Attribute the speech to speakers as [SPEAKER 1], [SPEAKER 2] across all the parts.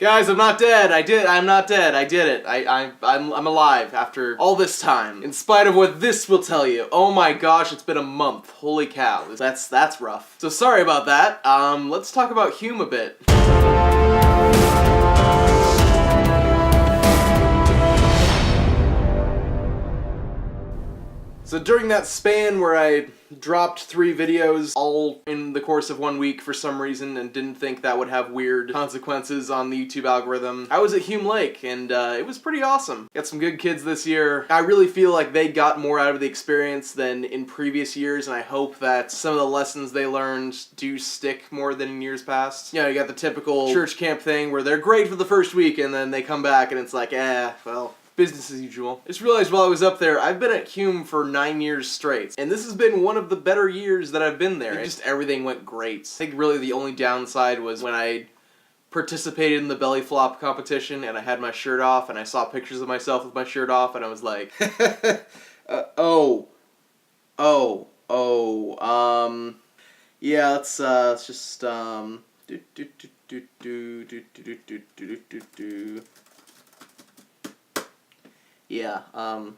[SPEAKER 1] Guys, I'm not dead. I'm not dead. I did it. I'm alive after all this time. In spite of what this will tell you. Oh my gosh, it's been a month. Holy cow. That's rough. So sorry about that. Let's talk about Hume a bit. So during that span where I dropped 3 videos all in the course of 1 week for some reason and didn't think that would have weird consequences on the YouTube algorithm, I was at Hume Lake and it was pretty awesome. Got some good kids this year. I really feel like they got more out of the experience than in previous years, and I hope that some of the lessons they learned do stick more than in years past. You know, you got the typical church camp thing where they're great for the first week and then they come back and it's like, well, business as usual. I just realized while I was up there, I've been at Hume for 9 years straight, and this has been one of the better years that I've been there. Just everything went great. I think really the only downside was when I participated in the belly flop competition and I had my shirt off and I saw pictures of myself with my shirt off and I was like, yeah, let's just, yeah, we're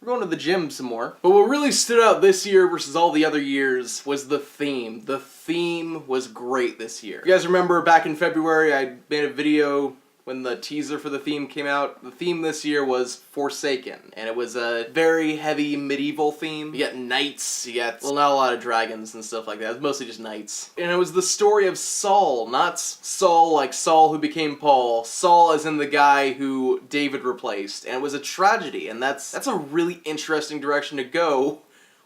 [SPEAKER 1] going to the gym some more. But what really stood out this year versus all the other years was the theme. The theme was great this year. You guys remember back in February I made a video when the teaser for the theme came out? The theme this year was Foresaken, and it was a very heavy medieval theme. You got knights, you got, well, not a lot of dragons and stuff like that. It was mostly just knights. And it was the story of Saul, not Saul like Saul who became Paul. Saul as in the guy who David replaced. And it was a tragedy, and that's a really interesting direction to go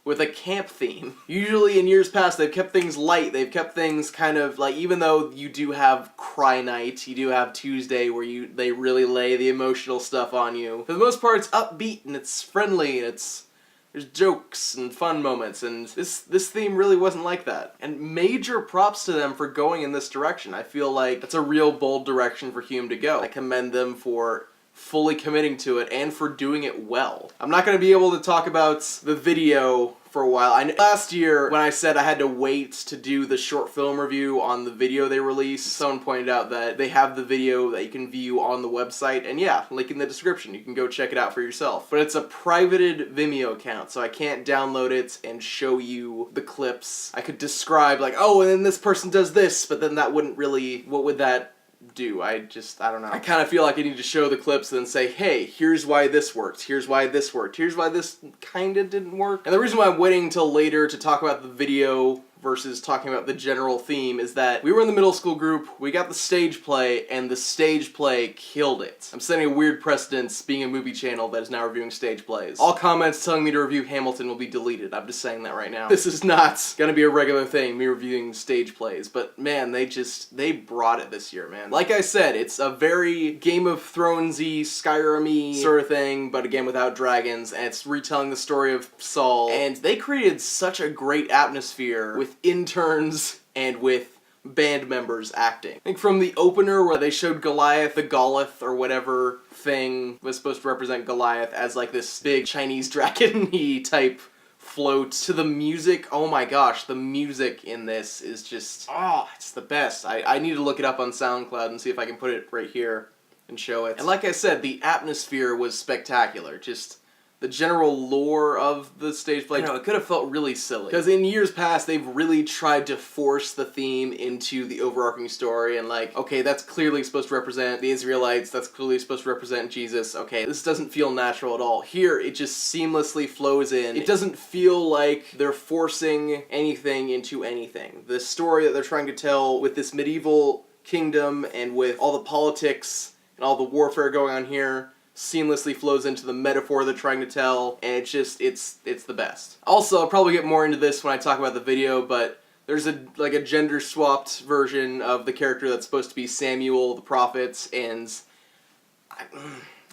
[SPEAKER 1] with a camp theme. Usually in years past they've kept things light, they've kept things kind of like, even though you do have Cry Night, you do have Tuesday where they really lay the emotional stuff on you. For the most part it's upbeat and it's friendly and there's jokes and fun moments, and this theme really wasn't like that. And major props to them for going in this direction. I feel like that's a real bold direction for Hume to go. I commend them for fully committing to it and for doing it well. I'm not going to be able to talk about the video for a while. Last year when I said I had to wait to do the short film review on the video they released, someone pointed out that they have the video that you can view on the website, and yeah, link in the description, you can go check it out for yourself. But it's a privated Vimeo account, so I can't download it and show you the clips. I could describe like, oh, and then this person does this, but then that wouldn't really, what would that do? I don't know. I kind of feel like I need to show the clips and then say, hey, here's why this worked, here's why this worked, here's why this kinda didn't work. And the reason why I'm waiting until later to talk about the video versus talking about the general theme is that we were in the middle school group, we got the stage play, and the stage play killed it. I'm setting a weird precedence being a movie channel that is now reviewing stage plays. All comments telling me to review Hamilton will be deleted. I'm just saying that right now. This is not gonna be a regular thing, me reviewing stage plays, but man, they brought it this year, man. Like I said, it's a very Game of Thrones-y, Skyrim-y sort of thing, but again without dragons, and it's retelling the story of Saul, and they created such a great atmosphere with interns and with band members acting. I think from the opener where they showed Goliath, the Golith or whatever thing was supposed to represent Goliath as like this big Chinese dragon-y type float, to the music, oh my gosh, the music in this is just, it's the best. I need to look it up on SoundCloud and see if I can put it right here and show it. And like I said, the atmosphere was spectacular. Just the general lore of the stage play, it could have felt really silly. Because in years past, they've really tried to force the theme into the overarching story, and like, okay, that's clearly supposed to represent the Israelites, that's clearly supposed to represent Jesus, okay, this doesn't feel natural at all. Here, it just seamlessly flows in. It doesn't feel like they're forcing anything into anything. The story that they're trying to tell with this medieval kingdom and with all the politics and all the warfare going on here seamlessly flows into the metaphor they're trying to tell, and it's just, it's the best. Also, I'll probably get more into this when I talk about the video, but there's a gender-swapped version of the character that's supposed to be Samuel the prophet, and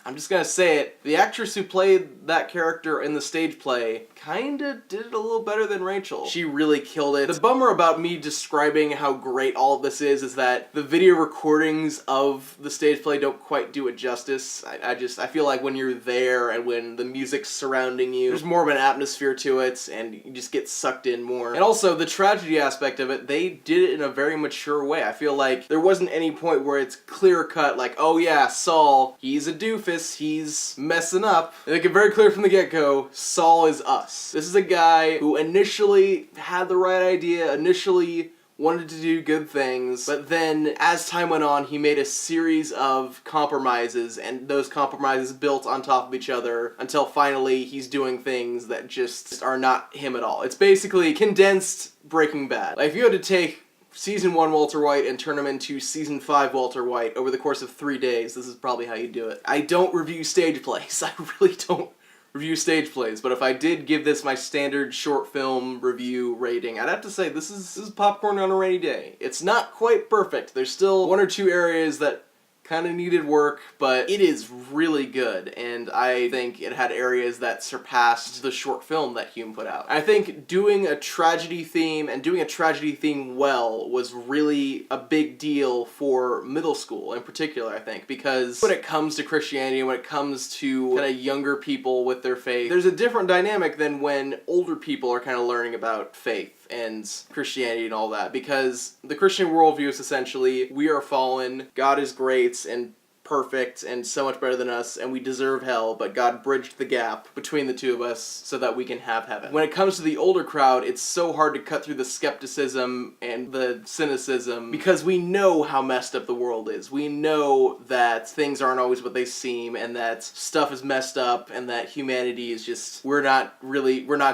[SPEAKER 1] I'm just gonna say it, the actress who played that character in the stage play kinda did it a little better than Rachel. She really killed it. The bummer about me describing how great all of this is that the video recordings of the stage play don't quite do it justice. I feel like when you're there and when the music's surrounding you, there's more of an atmosphere to it and you just get sucked in more. And also the tragedy aspect of it, they did it in a very mature way. I feel like there wasn't any point where it's clear cut like, oh yeah, Saul, he's a doofus, he's messing up. They make it very clear from the get-go, Saul is us. This is a guy who initially had the right idea, initially wanted to do good things, but then as time went on, he made a series of compromises, and those compromises built on top of each other until finally he's doing things that just are not him at all. It's basically condensed Breaking Bad. Like, if you had to take Season 1 Walter White and turn him into Season 5 Walter White over the course of 3 days, this is probably how you do it. I don't review stage plays. I really don't review stage plays, but if I did give this my standard short film review rating, I'd have to say this is popcorn on a rainy day. It's not quite perfect. There's still one or two areas that kind of needed work, but it is really good, and I think it had areas that surpassed the short film that Hume put out. I think doing a tragedy theme, and doing a tragedy theme well, was really a big deal for middle school in particular, I think, because when it comes to Christianity, when it comes to kind of younger people with their faith, there's a different dynamic than when older people are kind of learning about faith and Christianity and all that, because the Christian worldview is essentially, we are fallen, God is great and perfect and so much better than us, and we deserve hell, but God bridged the gap between the two of us so that we can have heaven. When it comes to the older crowd, it's so hard to cut through the skepticism and the cynicism because we know how messed up the world is. We know that things aren't always what they seem, and that stuff is messed up, and that humanity is just, we're not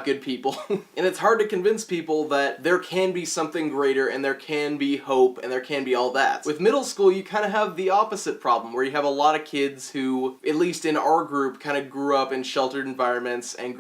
[SPEAKER 1] good people. And it's hard to convince people that there can be something greater, and there can be hope, and there can be all that. With middle school, you kind of have the opposite problem, where you have a lot of kids who, at least in our group, kind of grew up in sheltered environments and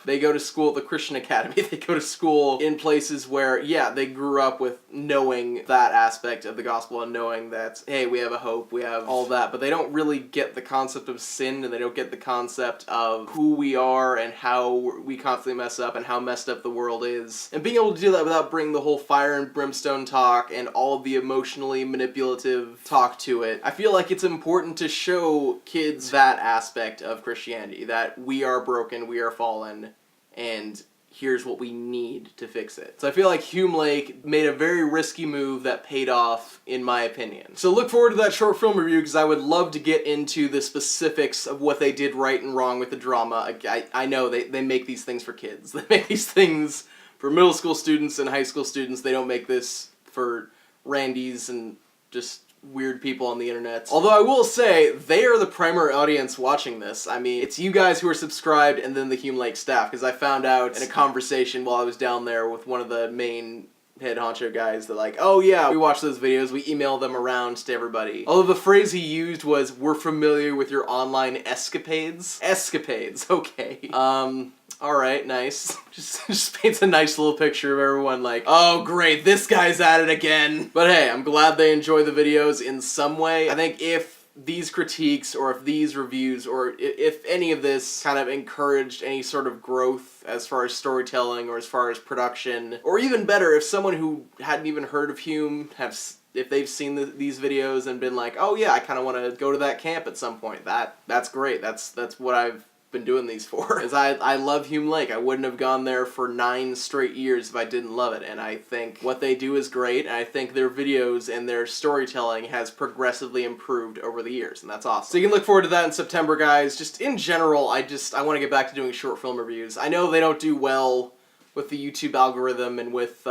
[SPEAKER 1] they go to school at the Christian Academy, they go to school in places where, yeah, they grew up with knowing that aspect of the gospel and knowing that, hey, we have a hope, we have all that, but they don't really get the concept of sin, and they don't get the concept of who we are and how we constantly mess up and how messed up the world is. And being able to do that without bringing the whole fire and brimstone talk and all of the emotionally manipulative talk to it, I feel like it's important to show kids that aspect of Christianity, that we are broken, we are fallen, and here's what we need to fix it. So I feel like Hume Lake made a very risky move that paid off, in my opinion. So look forward to that short film review, because I would love to get into the specifics of what they did right and wrong with the drama. I know they make these things for kids. They make these things for middle school students and high school students. They don't make this for randies and just weird people on the internet. Although I will say, they are the primary audience watching this. I mean, it's you guys who are subscribed and then the Hume Lake staff, because I found out in a conversation while I was down there with one of the main head honcho guys that like, oh yeah, we watch those videos, we email them around to everybody. Although the phrase he used was, we're familiar with your online escapades. Escapades, okay. Alright, nice. Just paints a nice little picture of everyone like, oh great, this guy's at it again. But hey, I'm glad they enjoy the videos in some way. I think if these critiques, or if these reviews, or if any of this kind of encouraged any sort of growth as far as storytelling or as far as production, or even better, if someone who hadn't even heard of Hume if they've seen these videos and been like, oh yeah, I kind of want to go to that camp at some point, that's great. That's what I've been doing these for. Because I love Hume Lake. I wouldn't have gone there for 9 straight years if I didn't love it, and I think what they do is great, and I think their videos and their storytelling has progressively improved over the years, and that's awesome. So you can look forward to that in September, guys. Just in general, I want to get back to doing short film reviews. I know they don't do well with the YouTube algorithm and with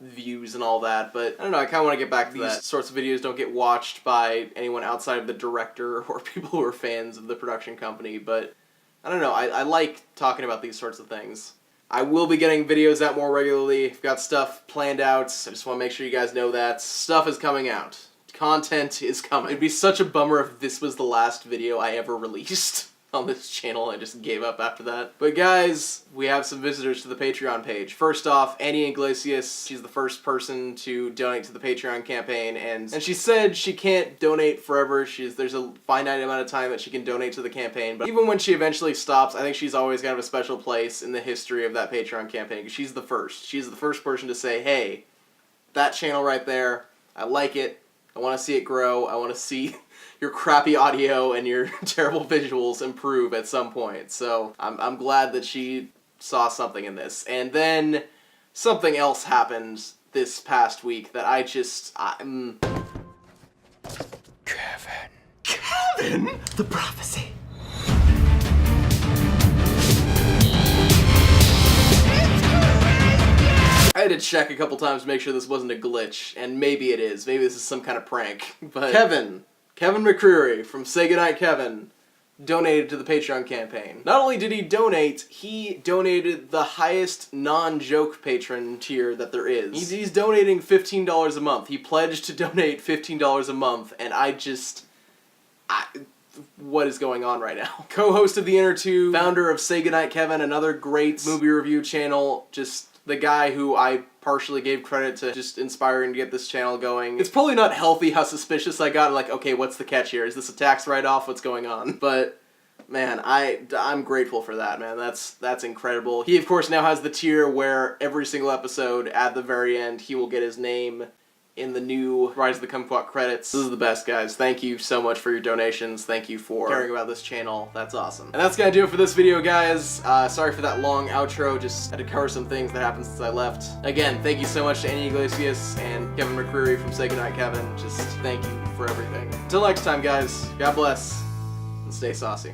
[SPEAKER 1] views and all that, but I don't know, I kind of want to get back to that. These sorts of videos don't get watched by anyone outside of the director or people who are fans of the production company, but I don't know, I like talking about these sorts of things. I will be getting videos out more regularly. I've got stuff planned out. I just want to make sure you guys know that. Stuff is coming out. Content is coming. It'd be such a bummer if this was the last video I ever released. on this channel. I just gave up after that. But guys, we have some visitors to the Patreon page. First off, Annie Iglesias. She's the first person to donate to the Patreon campaign, and she said she can't donate forever. There's a finite amount of time that she can donate to the campaign, but even when she eventually stops, I think she's always gonna have a special place in the history of that Patreon campaign, because she's the first. She's the first person to say, hey, that channel right there, I like it, I want to see it grow, I want to see your crappy audio and your terrible visuals improve at some point. So I'm glad that she saw something in this. And then something else happened this past week that
[SPEAKER 2] Kevin? The prophecy.
[SPEAKER 1] I had to check a couple times to make sure this wasn't a glitch, and maybe it is. Maybe this is some kind of prank. But Kevin McCreary from Say Goodnight Kevin donated to the Patreon campaign. Not only did he donate, he donated the highest non-joke patron tier that there is. He's donating $15 a month. He pledged to donate $15 a month, and what is going on right now? Co-host of The Inner Tube, founder of Say Goodnight Kevin, another great movie review channel, just the guy who I partially gave credit to just inspiring to get this channel going. It's probably not healthy how suspicious I got, like, okay, what's the catch here? Is this a tax write-off? What's going on? But man, I'm grateful for that, man. That's incredible. He, of course, now has the tier where every single episode, at the very end, he will get his name in the new Rise of the Kumquat credits. This is the best, guys. Thank you so much for your donations. Thank you for caring about this channel. That's awesome. And that's gonna do it for this video, guys. Sorry for that long outro. Just had to cover some things that happened since I left. Again, thank you so much to Annie Iglesias and Kevin McCreary from Say Goodnight Kevin. Just thank you for everything. Until next time, guys. God bless, and stay saucy.